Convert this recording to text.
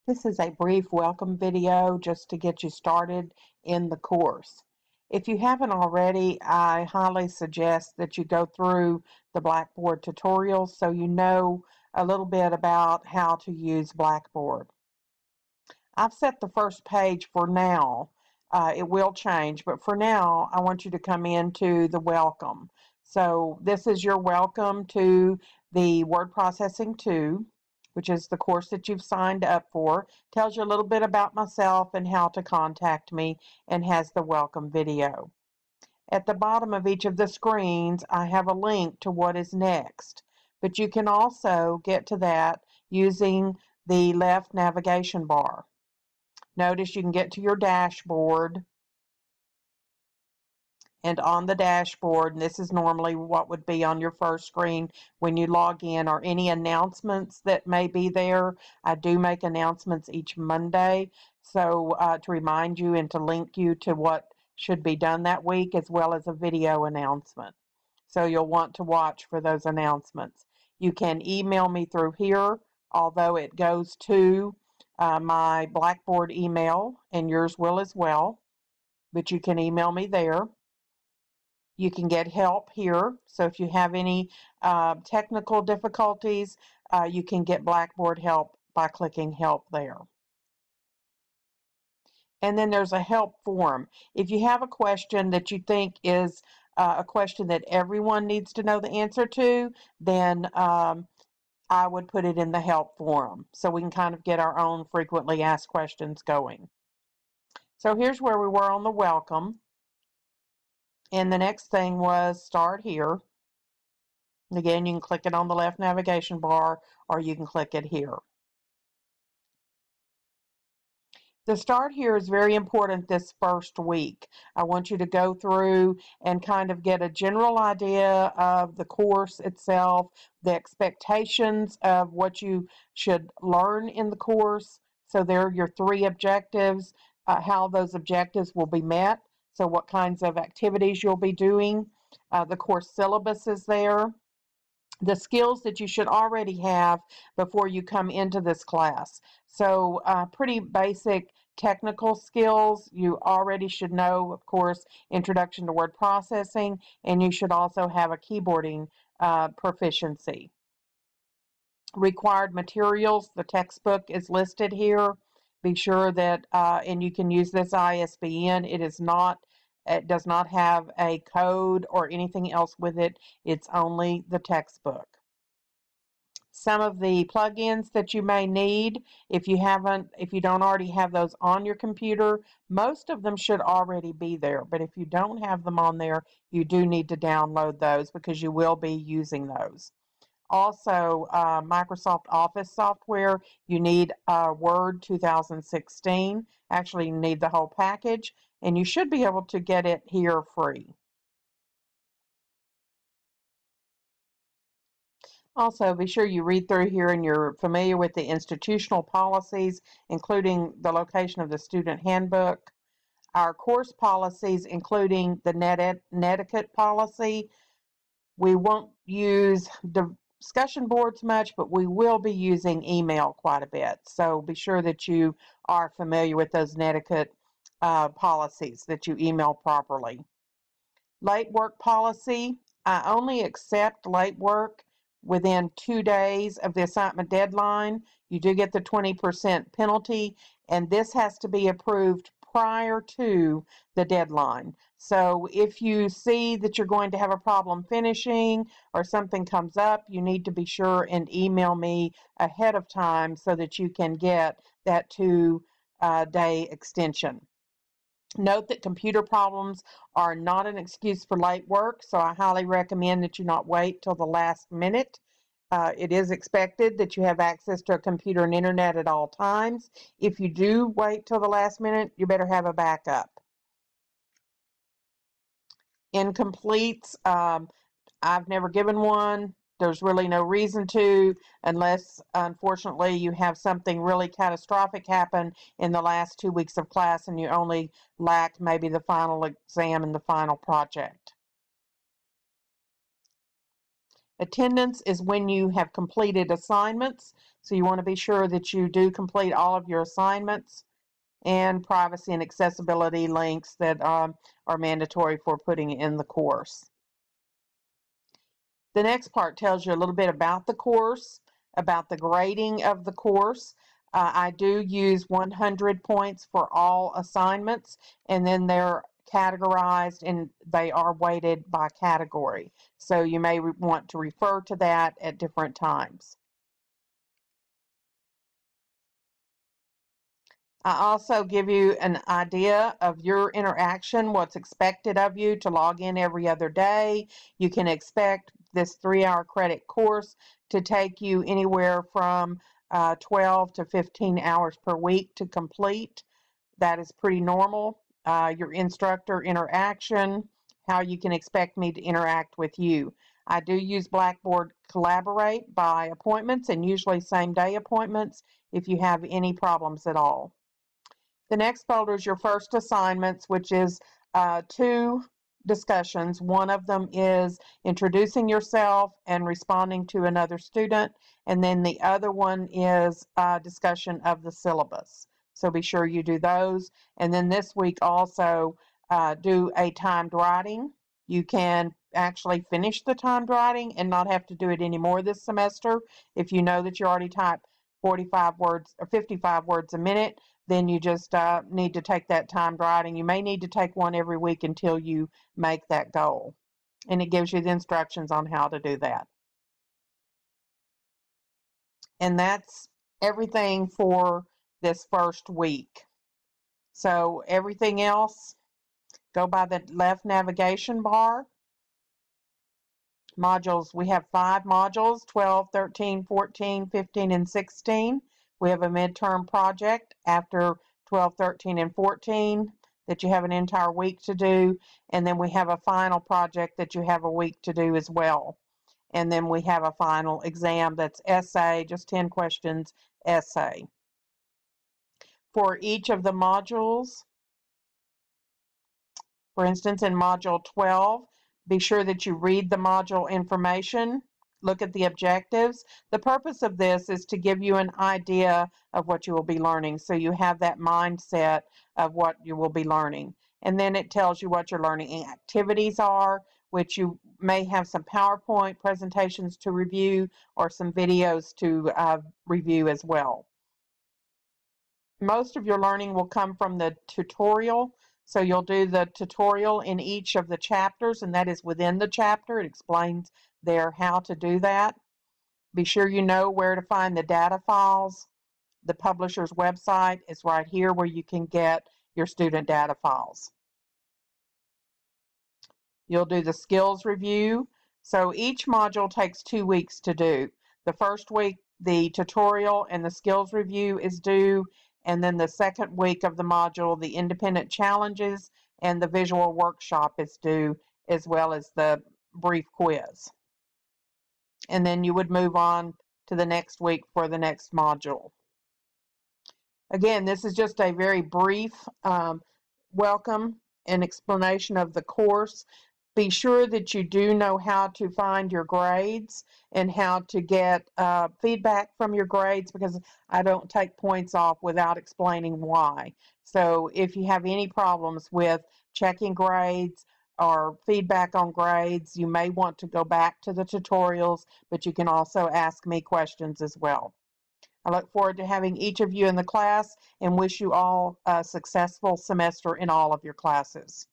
This is a brief welcome video just to get you started in the course. If you haven't already, I highly suggest that you go through the Blackboard tutorials so you know a little bit about how to use Blackboard. I've set the first page for now. It will change, but for now, I want you to come into the welcome. So this is your welcome to the Word Processing 2, which is the course that you've signed up for. Tells you a little bit about myself and how to contact me, and has the welcome video. At the bottom of each of the screens, I have a link to what is next, but you can also get to that using the left navigation bar. Notice you can get to your dashboard, and on the dashboard, and this is normally what would be on your first screen when you log in, or any announcements that may be there. I do make announcements each Monday, so to remind you and to link you to what should be done that week, as well as a video announcement. So you'll want to watch for those announcements. You can email me through here, although it goes to my Blackboard email, and yours will as well, but you can email me there. You can get help here, so if you have any technical difficulties, you can get Blackboard help by clicking help there. And then there's a help form. If you have a question that you think is a question that everyone needs to know the answer to, then I would put it in the help forum so we can kind of get our own frequently asked questions going. So here's where we were on the welcome. And the next thing was start here. Again, you can click it on the left navigation bar, or you can click it here. The start here is very important this first week. I want you to go through and kind of get a general idea of the course itself, the expectations of what you should learn in the course. So there are your 3 objectives, how those objectives will be met. So what kinds of activities you'll be doing. The course syllabus is there. The skills that you should already have before you come into this class. So pretty basic technical skills. You already should know, of course, Introduction to Word Processing, and you should also have a keyboarding proficiency. Required materials, the textbook is listed here. Be sure that, and you can use this ISBN. It does not have a code or anything else with it. It's only the textbook. Some of the plugins that you may need, if you don't already have those on your computer, most of them should already be there. But if you don't have them on there, you do need to download those because you will be using those. Also, Microsoft Office software, you need Word 2016. Actually, you need the whole package, and you should be able to get it here free. Also, be sure you read through here and you're familiar with the institutional policies, including the location of the student handbook, our course policies, including the netiquette policy. We won't use discussion boards much, but we will be using email quite a bit. So be sure that you are familiar with those netiquette policies, that you email properly. Late work policy. I only accept late work within 2 days of the assignment deadline. You do get the 20% penalty, and this has to be approved prior to the deadline. So if you see that you're going to have a problem finishing or something comes up, you need to be sure and email me ahead of time so that you can get that 2-day extension. Note that computer problems are not an excuse for late work, so I highly recommend that you not wait till the last minute. It is expected that you have access to a computer and internet at all times. If you do wait till the last minute, you better have a backup. Incompletes, I've never given one. There's really no reason to, unless, unfortunately, you have something really catastrophic happen in the last 2 weeks of class and you only lack maybe the final exam and the final project. Attendance is when you have completed assignments, so you want to be sure that you do complete all of your assignments. And privacy and accessibility links that are mandatory for putting in the course. The next part tells you a little bit about the course, about the grading of the course. I do use 100 points for all assignments, and then they're categorized and they are weighted by category. So you may want to refer to that at different times. I also give you an idea of your interaction, what's expected of you to log in every other day. You can expect this 3-hour credit course to take you anywhere from 12 to 15 hours per week to complete. That is pretty normal. Your instructor interaction, how you can expect me to interact with you. I do use Blackboard Collaborate by appointments and usually same-day appointments if you have any problems at all. The next folder is your first assignments, which is 2 discussions. One of them is introducing yourself and responding to another student, and then the other one is a discussion of the syllabus. So be sure you do those. And then this week also do a timed writing. You can actually finish the timed writing and not have to do it anymore this semester. If you know that you already type 45 words or 55 words a minute, then you just need to take that timed writing. You may need to take one every week until you make that goal. And it gives you the instructions on how to do that. And that's everything for this first week. So everything else, go by the left navigation bar. Modules, we have 5 modules, 12, 13, 14, 15, and 16. We have a midterm project after 12, 13, and 14 that you have an entire week to do. And then we have a final project that you have a week to do as well. And then we have a final exam that's essay, just 10 questions essay. For each of the modules, for instance, in Module 12, be sure that you read the module information, look at the objectives. The purpose of this is to give you an idea of what you will be learning, so you have that mindset of what you will be learning. And then it tells you what your learning activities are, which you may have some PowerPoint presentations to review or some videos to review as well. Most of your learning will come from the tutorial. So you'll do the tutorial in each of the chapters, and that is within the chapter. It explains there how to do that. Be sure you know where to find the data files. The publisher's website is right here where you can get your student data files. You'll do the skills review. So each module takes 2 weeks to do. The first week, the tutorial and the skills review is due. And then the second week of the module, the independent challenges and the visual workshop is due, as well as the brief quiz. And then you would move on to the next week for the next module. Again, this is just a very brief welcome and explanation of the course. Be sure that you do know how to find your grades and how to get feedback from your grades, because I don't take points off without explaining why. So if you have any problems with checking grades or feedback on grades, you may want to go back to the tutorials, but you can also ask me questions as well. I look forward to having each of you in the class and wish you all a successful semester in all of your classes.